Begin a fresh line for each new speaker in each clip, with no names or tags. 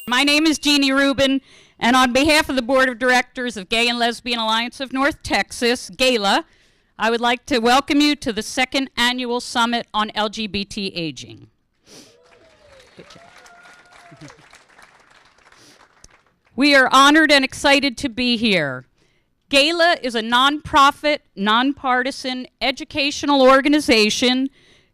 My name is Jeannie Rubin, and on behalf of the Board of Directors of Gay and Lesbian Alliance of North Texas, GALA, I would like to welcome you to the second annual Summit on LGBT Aging. Good job. We are honored and excited to be here. GALA is a nonprofit, nonpartisan educational organization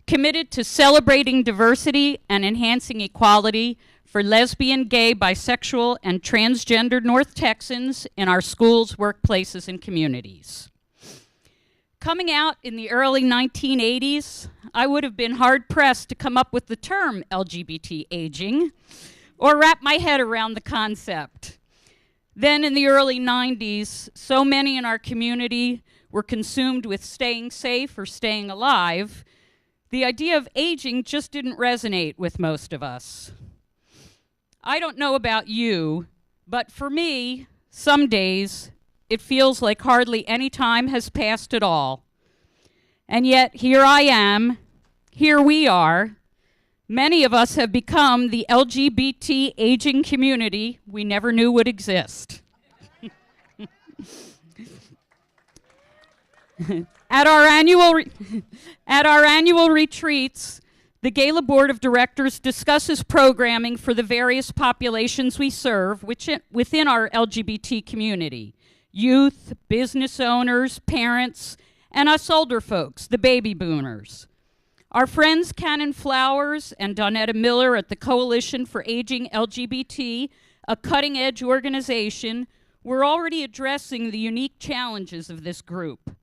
committed to celebrating diversity and enhancing equality for lesbian, gay, bisexual, and transgender North Texans in our schools, workplaces, and communities. Coming out in the early 1980s, I would have been hard-pressed to come up with the term LGBT aging or wrap my head around the concept. Then in the early 90s, so many in our community were consumed with staying safe or staying alive, the idea of aging just didn't resonate with most of us. I don't know about you, but for me, some days, it feels like hardly any time has passed at all. And yet, here I am, here we are. Many of us have become the LGBT aging community we never knew would exist. At our annual retreats, the GALA Board of Directors discusses programming for the various populations we serve within our LGBT community: youth, business owners, parents, and us older folks, the baby boomers. Our friends Cannon Flowers and Donetta Miller at the Coalition for Aging LGBT, a cutting-edge organization, were already addressing the unique challenges of this group.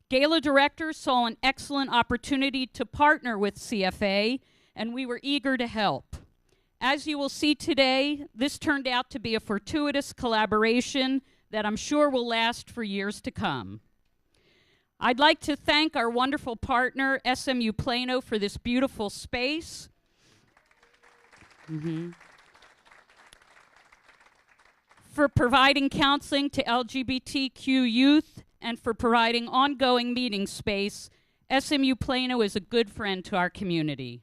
GALA directors saw an excellent opportunity to partner with CFA, and we were eager to help. As you will see today, this turned out to be a fortuitous collaboration that I'm sure will last for years to come. I'd like to thank our wonderful partner, SMU Plano, for this beautiful space. For providing counseling to LGBTQ youth, and for providing ongoing meeting space. SMU Plano is a good friend to our community.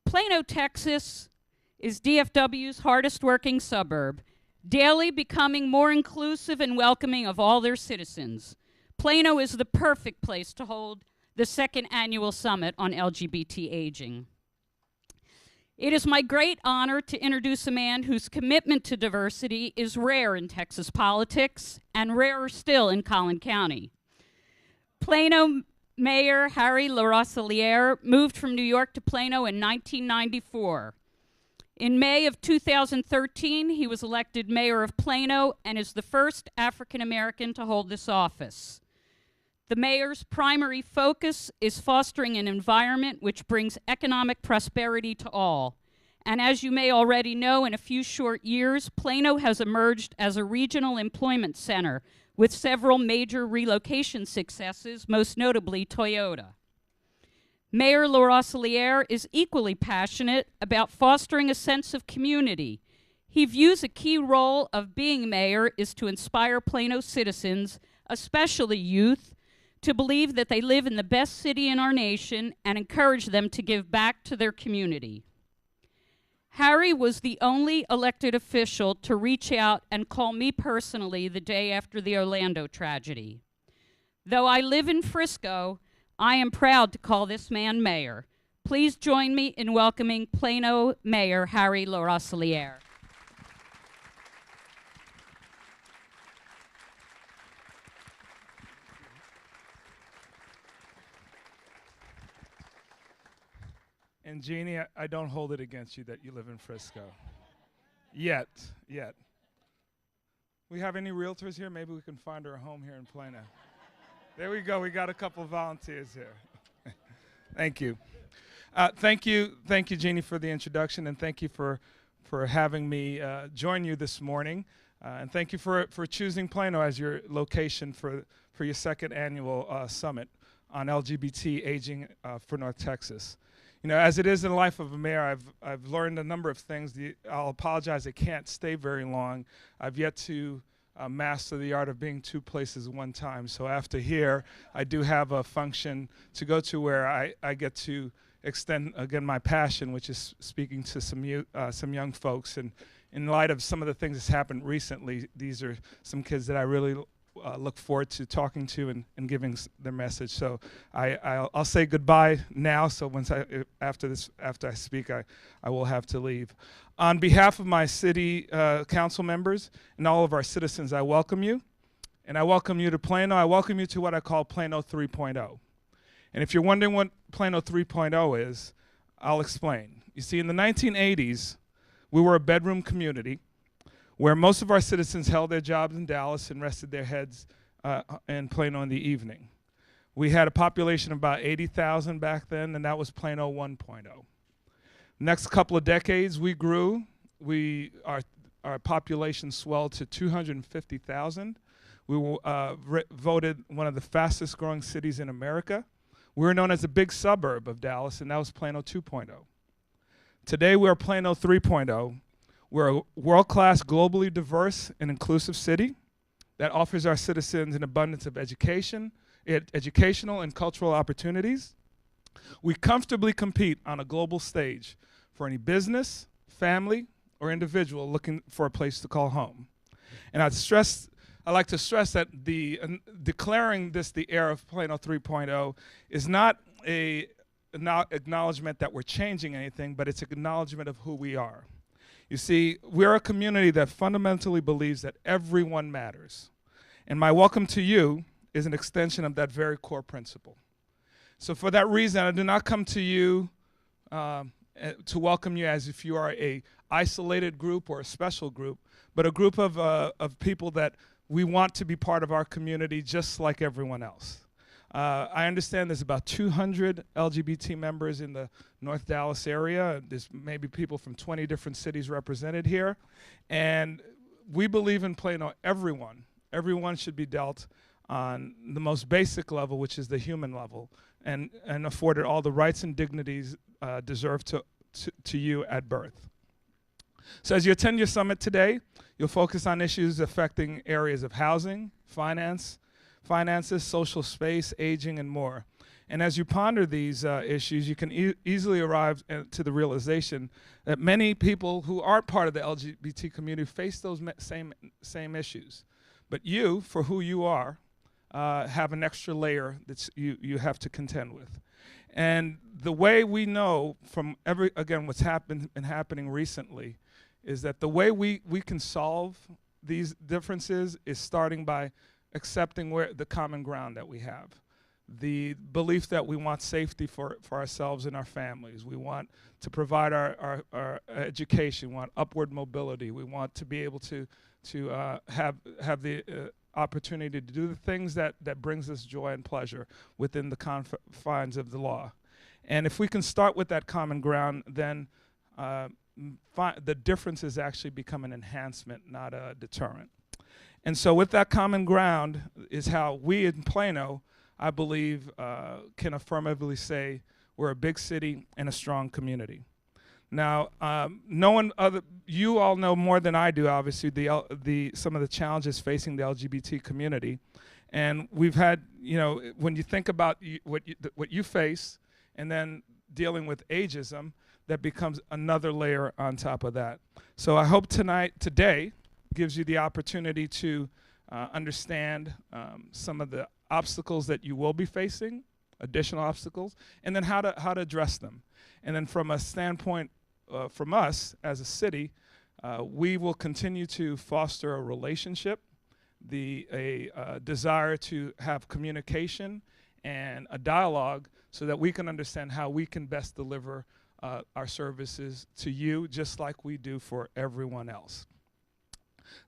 Plano, Texas is DFW's hardest working suburb, daily becoming more inclusive and welcoming of all their citizens. Plano is the perfect place to hold the second annual Summit on LGBT Aging. It is my great honor to introduce a man whose commitment to diversity is rare in Texas politics and rarer still in Collin County. Plano Mayor Harry LaRosiliere moved from New York to Plano in 1994. In May of 2013, he was elected mayor of Plano and is the first African American to hold this office. The mayor's primary focus is fostering an environment which brings economic prosperity to all. And as you may already know, in a few short years, Plano has emerged as a regional employment center with several major relocation successes, most notably Toyota. Mayor LaRosiliere is equally passionate about fostering a sense of community. He views a key role of being mayor is to inspire Plano citizens, especially youth, to believe that they live in the best city in our nation and encourage them to give back to their community. Harry was the only elected official to reach out and call me personally the day after the Orlando tragedy. Though I live in Frisco, I am proud to call this man mayor. Please join me in welcoming Plano Mayor Harry LaRosiliere.
And Jeannie, I don't hold it against you that you live in Frisco. Yet. We have any realtors here? Maybe we can find her a home here in Plano. There we go. We got a couple volunteers here. Thank you. Thank you, Jeannie, for the introduction, and thank you for having me join you this morning. And thank you for choosing Plano as your location for your second annual summit on LGBT aging for North Texas. You know, as it is in the life of a mayor, I've learned a number of things. I'll apologize, I can't stay very long. I've yet to master the art of being two places one time. So after here, I do have a function to go to where I get to extend, again, my passion, which is speaking to some young folks. And in light of some of the things that's happened recently, these are some kids that I really look forward to talking to and giving their message. So I'll say goodbye now. So after I speak, I will have to leave. On behalf of my city council members and all of our citizens, I welcome you. And I welcome you to Plano. I welcome you to what I call Plano 3.0. And if you're wondering what Plano 3.0 is, I'll explain. You see, in the 1980s, we were a bedroom community where most of our citizens held their jobs in Dallas and rested their heads in Plano in the evening. We had a population of about 80,000 back then, and that was Plano 1.0. Next couple of decades, we grew. Our population swelled to 250,000. We were voted one of the fastest growing cities in America. We were known as a big suburb of Dallas, and that was Plano 2.0. Today, we are Plano 3.0. We're a world-class, globally diverse and inclusive city that offers our citizens an abundance of educational and cultural opportunities. We comfortably compete on a global stage for any business, family, or individual looking for a place to call home. And I'd like to stress that declaring this the era of Plano 3.0 is not an acknowledgement that we're changing anything, but it's an acknowledgement of who we are. You see, we're a community that fundamentally believes that everyone matters. And my welcome to you is an extension of that very core principle. So for that reason, I do not come to you to welcome you as if you are a isolated group or a special group, but a group of people that we want to be part of our community just like everyone else. I understand there's about 200 LGBT members in the North Dallas area. There's maybe people from 20 different cities represented here. And we believe in Plano, everyone should be dealt on the most basic level, which is the human level, and afforded all the rights and dignities deserved to you at birth. So as you attend your summit today, you'll focus on issues affecting areas of housing, finances, social space, aging, and more. And as you ponder these issues, you can easily arrive to the realization that many people who aren't part of the LGBT community face those same issues. But you, for who you are, have an extra layer that you have to contend with. And the way we know from what's been happening recently is that the way we can solve these differences is starting by accepting the common ground that we have. The belief that we want safety for ourselves and our families. We want to provide our education. We want upward mobility. We want to be able to have the opportunity to do the things that brings us joy and pleasure within the confines of the law. And if we can start with that common ground, then the differences actually become an enhancement, not a deterrent. And so with that common ground is how we in Plano, I believe, can affirmatively say we're a big city and a strong community. Now, you all know more than I do, obviously, some of the challenges facing the LGBT community. And we've had, when you think about what you face and then dealing with ageism, that becomes another layer on top of that. So I hope today, gives you the opportunity to understand some of the obstacles that you will be facing, additional obstacles, and then how to address them. And then from a standpoint from us as a city, we will continue to foster a relationship, a desire to have communication and a dialogue so that we can understand how we can best deliver our services to you just like we do for everyone else.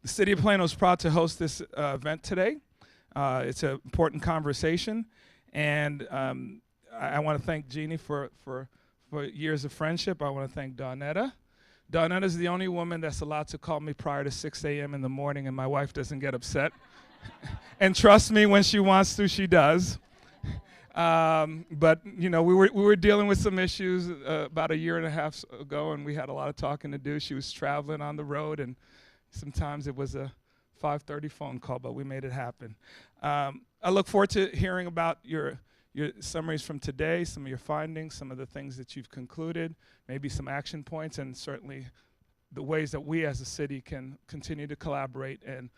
The City of Plano is proud to host this event today. It's an important conversation, and I want to thank Jeannie for years of friendship. I want to thank Dawnetta. Dawnetta is the only woman that's allowed to call me prior to 6 a.m. in the morning, and my wife doesn't get upset. And trust me, when she wants to, she does. But we were dealing with some issues about a year and a half ago, and we had a lot of talking to do. She was traveling on the road, and sometimes it was a 5:30 phone call, but we made it happen. I look forward to hearing about your summaries from today, some of your findings, some of the things that you've concluded, maybe some action points, and certainly the ways that we as a city can continue to collaborate and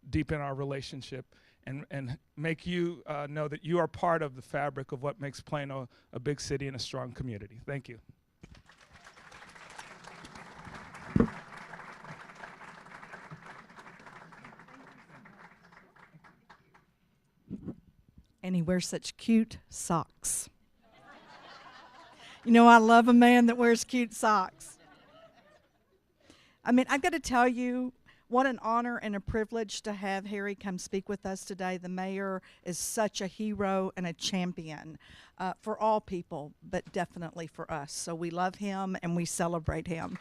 deepen our relationship and make you know that you are part of the fabric of what makes Plano a big city and a strong community. Thank you.
And he wears such cute socks. You know, I love a man that wears cute socks. I mean, I've got to tell you, what an honor and a privilege to have Harry come speak with us today. The mayor is such a hero and a champion for all people, but definitely for us. So we love him and we celebrate him.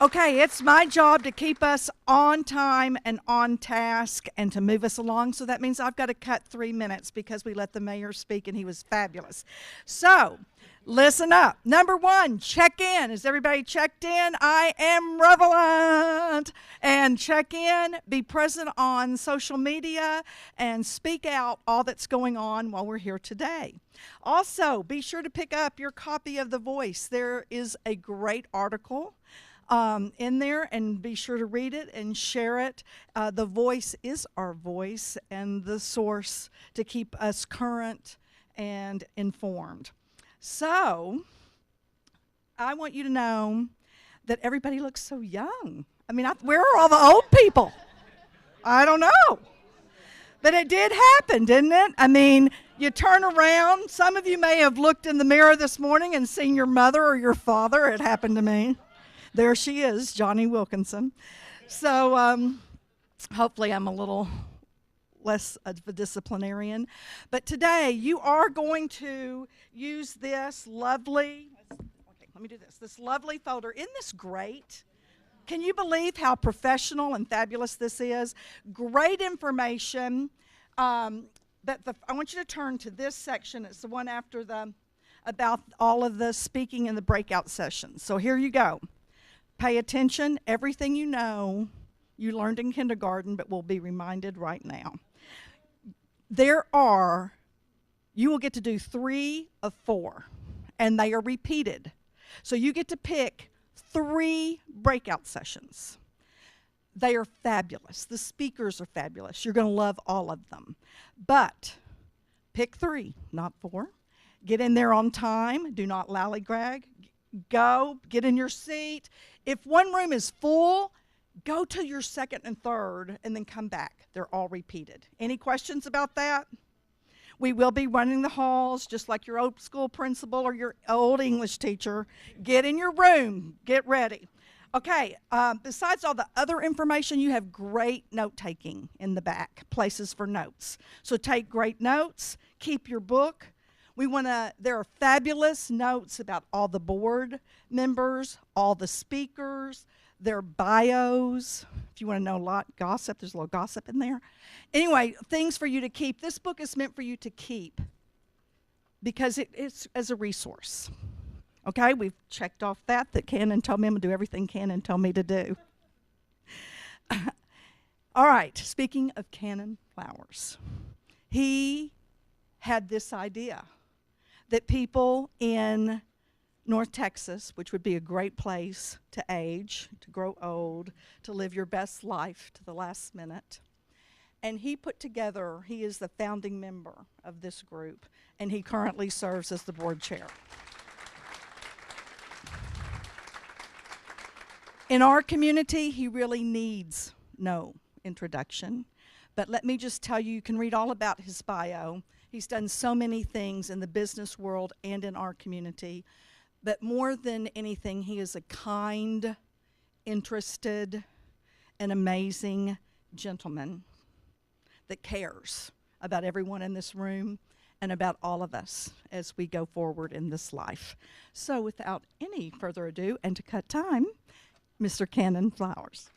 Okay, it's my job to keep us on time and on task and to move us along. So that means I've got to cut 3 minutes because we let the mayor speak and he was fabulous. So listen up. Number 1, check in. Is everybody checked in? I am relevant. And check in, be present on social media, and speak out all that's going on while we're here today. Also, be sure to pick up your copy of The Voice. There is a great article in there, and be sure to read it and share it. The Voice is our voice and the source to keep us current and informed. So, I want you to know that everybody looks so young. I mean, where are all the old people? I don't know. But it did happen, didn't it? I mean, you turn around. Some of you may have looked in the mirror this morning and seen your mother or your father. It happened to me. There she is, Johnny Wilkinson. So hopefully I'm a little less of a disciplinarian. But today you are going to use this lovely, let me do this, this lovely folder. Isn't this great? Can you believe how professional and fabulous this is? Great information. But I want you to turn to this section. It's the one after about all of the speaking in the breakout sessions. So here you go. Pay attention. Everything you know, you learned in kindergarten, but will be reminded right now. You will get to do 3 of 4, and they are repeated. So you get to pick 3 breakout sessions. They are fabulous. The speakers are fabulous. You're going to love all of them. But pick 3, not 4. Get in there on time. Do not lollygag. Go, get in your seat. If one room is full, go to your second and third and then come back. They're all repeated. Any questions about that? We will be running the halls just like your old school principal or your old English teacher. Get in your room. Get ready. Okay, besides all the other information, you have great note-taking in the back, places for notes. So take great notes. Keep your book. There are fabulous notes about all the board members, all the speakers, their bios. If you want to know a lot, gossip, there's a little gossip in there. Anyway, things for you to keep. This book is meant for you to keep because it's as a resource. Okay, we've checked off that Cannon told me I'm going to do everything Cannon told me to do. All right, speaking of Cannon Flowers, he had this idea that people in North Texas, which would be a great place to age, to grow old, to live your best life to the last minute. And he is the founding member of this group, and he currently serves as the board chair. In our community, he really needs no introduction. But let me just tell you, you can read all about his bio. He's done so many things in the business world and in our community. But more than anything, he is a kind, interested, and amazing gentleman that cares about everyone in this room and about all of us as we go forward in this life. So without any further ado, and to cut time, Mr. Cannon Flowers.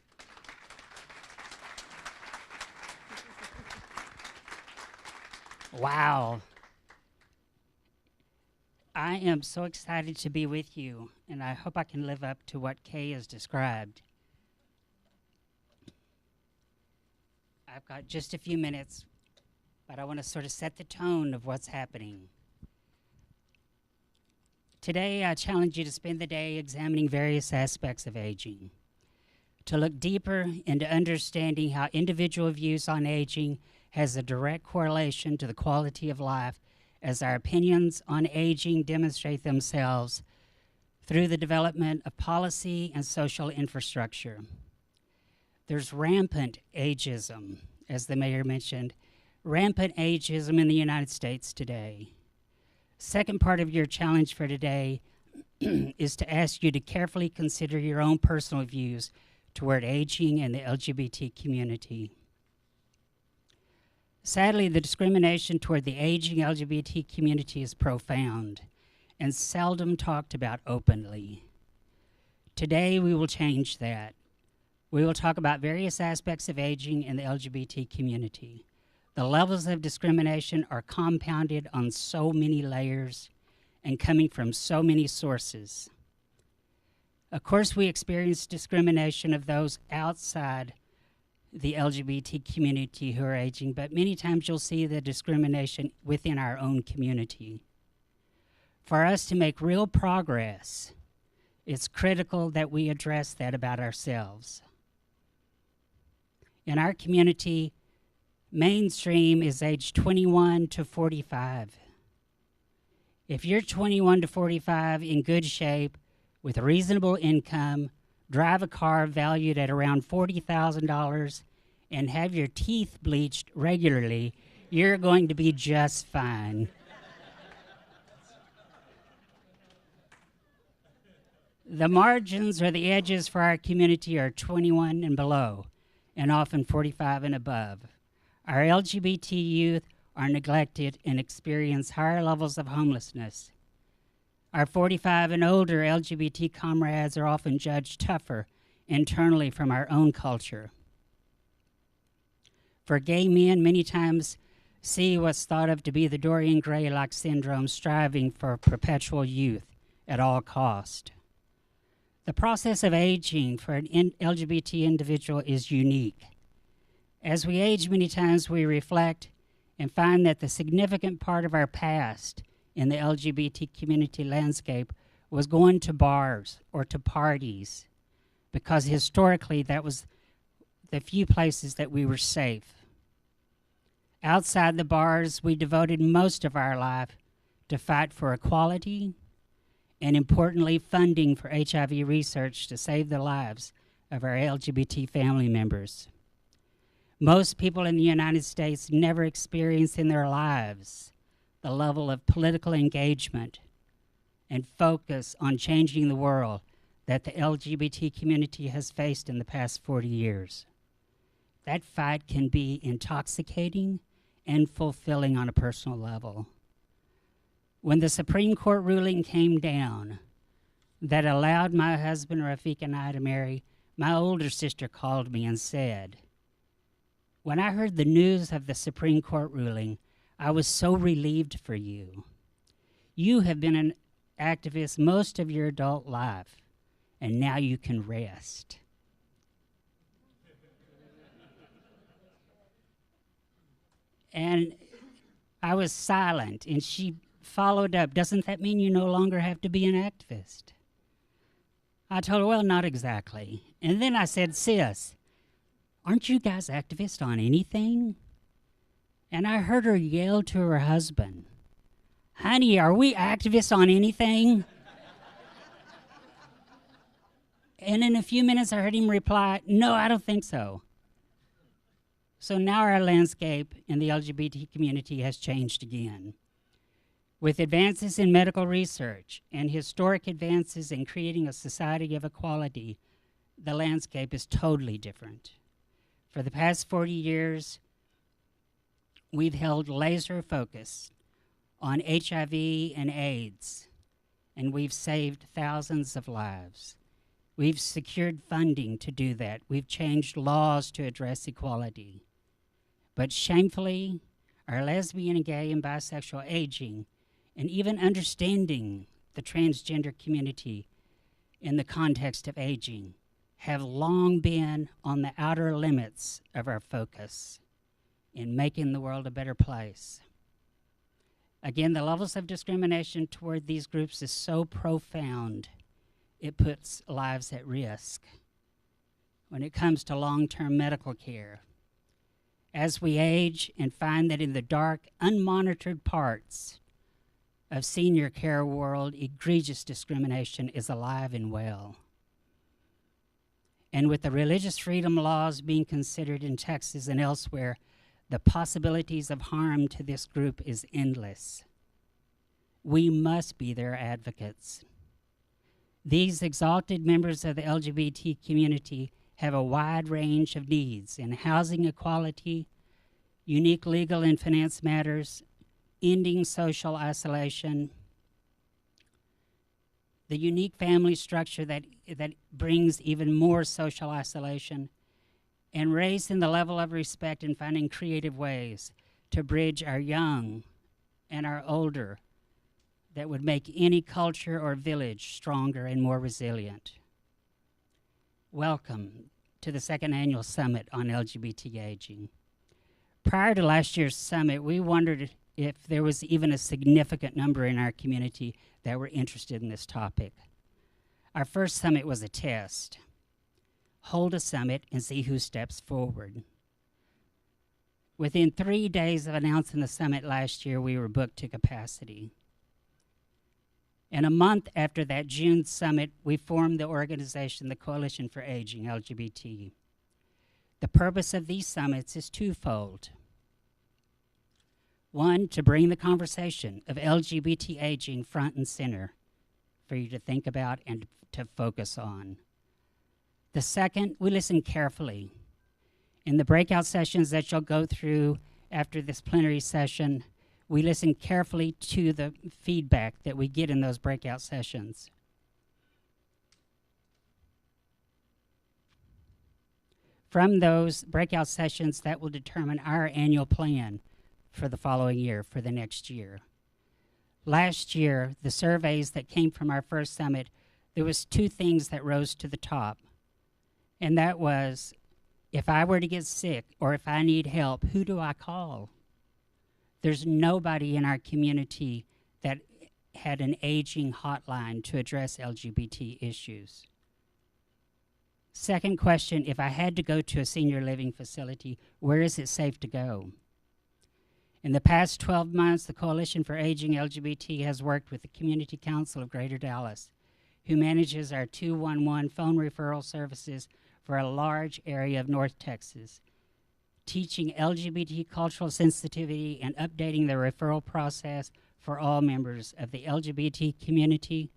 Wow. I am so excited to be with you, and I hope I can live up to what Kay has described. I've got just a few minutes, but I want to sort of set the tone of what's happening. Today, I challenge you to spend the day examining various aspects of aging, to look deeper into understanding how individual views on aging has a direct correlation to the quality of life as our opinions on aging demonstrate themselves through the development of policy and social infrastructure. There's rampant ageism, as the mayor mentioned, rampant ageism in the United States today. Second part of your challenge for today is to ask you to carefully consider your own personal views toward aging and the LGBT community. Sadly, the discrimination toward the aging LGBT community is profound and seldom talked about openly. Today, we will change that. We will talk about various aspects of aging in the LGBT community. The levels of discrimination are compounded on so many layers and coming from so many sources. Of course, we experience discrimination of those outside the LGBT community who are aging, but many times you'll see the discrimination within our own community. For us to make real progress, it's critical that we address that about ourselves. In our community, mainstream is age 21 to 45. If you're 21 to 45 in good shape, with a reasonable income, drive a car valued at around $40,000, and have your teeth bleached regularly, you're going to be just fine. The margins or the edges for our community are 21 and below, and often 45 and above. Our LGBT youth are neglected and experience higher levels of homelessness. Our 45 and older LGBT comrades are often judged tougher internally from our own culture. For gay men, many times see what's thought of to be the Dorian Gray-like syndrome, striving for perpetual youth at all cost. The process of aging for an LGBT individual is unique. As we age, many times we reflect and find that the significant part of our past in the LGBT community landscape was going to bars or to parties, because historically that was the few places that we were safe. Outside the bars, we devoted most of our life to fight for equality and, importantly, funding for HIV research to save the lives of our LGBT family members. Most people in the United States never experienced in their lives the level of political engagement and focus on changing the world that the LGBT community has faced in the past 40 years. That fight can be intoxicating and fulfilling on a personal level. When the Supreme Court ruling came down that allowed my husband Rafiq and I to marry, my older sister called me and said, "When I heard the news of the Supreme Court ruling, I was so relieved for you. You have been an activist most of your adult life, and now you can rest." And I was silent, and she followed up, "Doesn't that mean you no longer have to be an activist?" I told her, "Well, not exactly." And then I said, "Sis, aren't you guys activists on anything?" And I heard her yell to her husband, "Honey, are we activists on anything?" And in a few minutes, I heard him reply, "No, I don't think so." So now our landscape in the LGBT community has changed again. With advances in medical research and historic advances in creating a society of equality, the landscape is totally different. For the past 40 years, we've held laser focus on HIV and AIDS, and we've saved thousands of lives. We've secured funding to do that. We've changed laws to address equality. But shamefully, our lesbian, gay, and bisexual aging, and even understanding the transgender community in the context of aging, have long been on the outer limits of our focus. in making the world a better place. Again, the levels of discrimination toward these groups is so profound, it puts lives at risk. When it comes to long-term medical care, as we age and find that in the dark, unmonitored parts of senior care world, egregious discrimination is alive and well. And with the religious freedom laws being considered in Texas and elsewhere, the possibilities of harm to this group is endless. We must be their advocates. These exalted members of the LGBT community have a wide range of needs in housing equality, unique legal and finance matters, ending social isolation, the unique family structure that brings even more social isolation, and raising the level of respect and finding creative ways to bridge our young and our older that would make any culture or village stronger and more resilient. Welcome to the second annual Summit on LGBT Aging. Prior to last year's summit, we wondered if there was even a significant number in our community that were interested in this topic. Our first summit was a test. Hold a summit and see who steps forward. Within 3 days of announcing the summit last year, we were booked to capacity. And a month after that June summit, we formed the organization, the Coalition for Aging LGBT. The purpose of these summits is twofold. One, to bring the conversation of LGBT aging front and center for you to think about and to focus on. The second, we listen carefully. In the breakout sessions that you'll go through after this plenary session, we listen carefully to the feedback that we get in those breakout sessions. From those breakout sessions, that will determine our annual plan for the following year, for the next year. Last year, the surveys that came from our first summit, there was 2 things that rose to the top. And that was, if I were to get sick or if I need help, who do I call? There's nobody in our community that had an aging hotline to address LGBT issues. Second question, if I had to go to a senior living facility, where is it safe to go? In the past 12 months, the Coalition for Aging LGBT has worked with the Community Council of Greater Dallas, who manages our 211 phone referral services for a large area of North Texas, teaching LGBT cultural sensitivity and updating the referral process for all members of the LGBT community,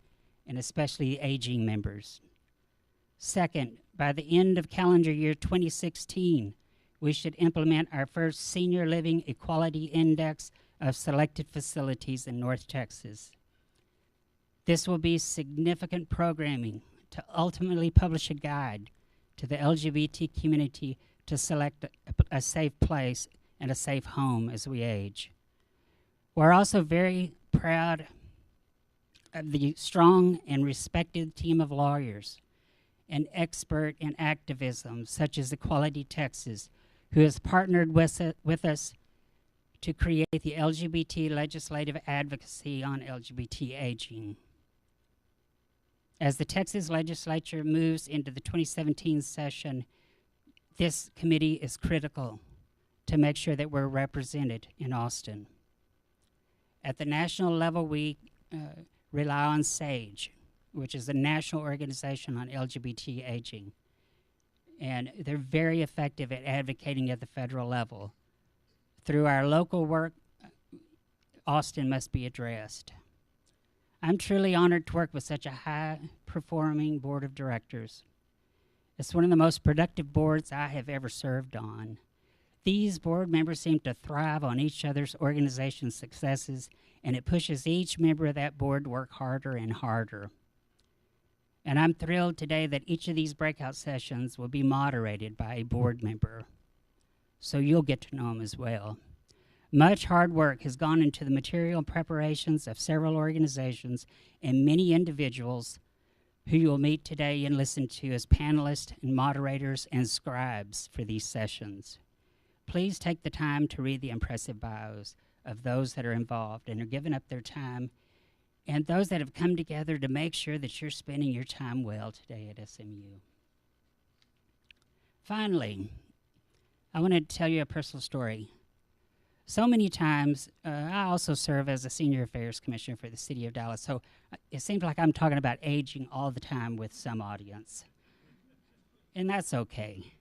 and especially aging members. Second, by the end of calendar year 2016, we should implement our first Senior Living Equality Index of selected facilities in North Texas. This will be significant programming to ultimately publish a guide to the LGBT community to select a safe place and a safe home as we age. We're also very proud of the strong and respected team of lawyers and expert in activism, such as Equality Texas, who has partnered with us to create the LGBT legislative advocacy on LGBT aging. As the Texas legislature moves into the 2017 session, this committee is critical to make sure that we're represented in Austin. At the national level, we rely on SAGE, which is the National Organization on LGBT Aging. And they're very effective at advocating at the federal level. Through our local work, Austin must be addressed. I'm truly honored to work with such a high-performing board of directors. It's one of the most productive boards I have ever served on. These board members seem to thrive on each other's organization's successes, and it pushes each member of that board to work harder and harder. And I'm thrilled today that each of these breakout sessions will be moderated by a board member, so you'll get to know them as well. Much hard work has gone into the material preparations of several organizations and many individuals who you will meet today and listen to as panelists and moderators and scribes for these sessions. please take the time to read the impressive bios of those that are involved and are giving up their time, and those that have come together to make sure that you're spending your time well today at SMU. Finally, I want to tell you a personal story. So many times, I also serve as a Senior Affairs Commissioner for the City of Dallas, so it seems like I'm talking about aging all the time with some audience. And that's okay.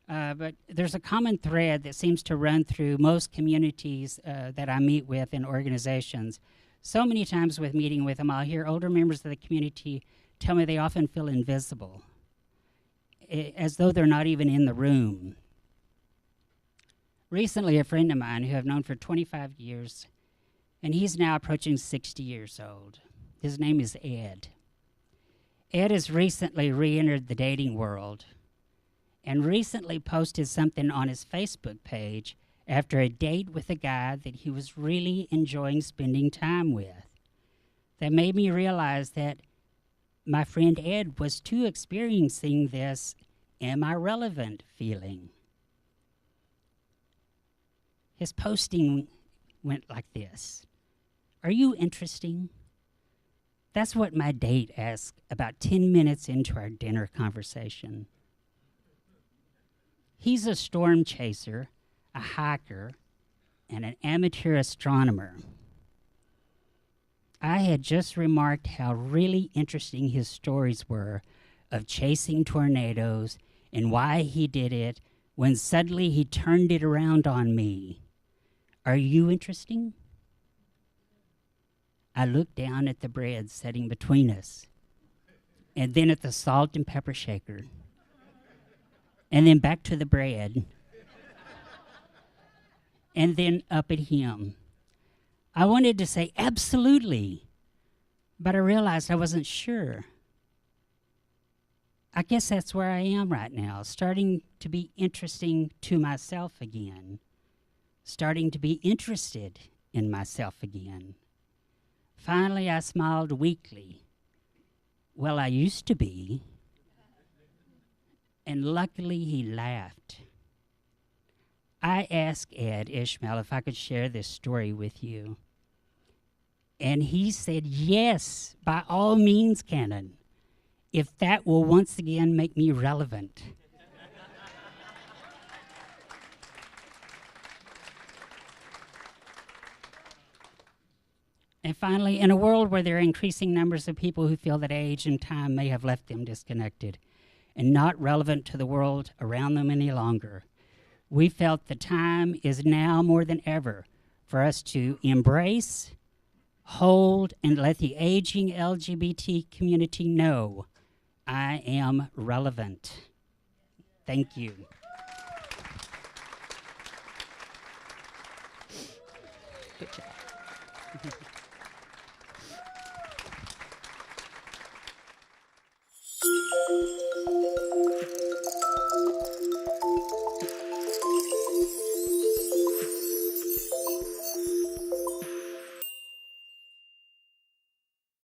But there's a common thread that seems to run through most communities that I meet with in organizations. So many times with meeting with them, I'll hear older members of the community tell me they often feel invisible, as though they're not even in the room. Recently, a friend of mine who I've known for 25 years, and he's now approaching 60 years old. His name is Ed. Ed has recently re-entered the dating world and recently posted something on his Facebook page after a date with a guy that he was really enjoying spending time with. That made me realize that my friend Ed was too experiencing this "am I relevant" feeling. His posting went like this: "Are you interesting?" That's what my date asked about 10 minutes into our dinner conversation. He's a storm chaser, a hiker, and an amateur astronomer. I had just remarked how really interesting his stories were of chasing tornadoes and why he did it, when suddenly he turned it around on me. "Are you interesting?" I looked down at the bread sitting between us, and then at the salt and pepper shaker, and then back to the bread, and then up at him. I wanted to say absolutely, but I realized I wasn't sure. I guess that's where I am right now, starting to be interesting to myself again, starting to be interested in myself again. Finally, I smiled weakly. Well, I used to be. And luckily, he laughed. I asked Ed Ishmael if I could share this story with you. And he said, "Yes, by all means, Cannon, if that will once again make me relevant." And finally, in a world where there are increasing numbers of people who feel that age and time may have left them disconnected and not relevant to the world around them any longer, we felt the time is now more than ever for us to embrace, hold, and let the aging LGBT community know, I am relevant. Thank you. Good job.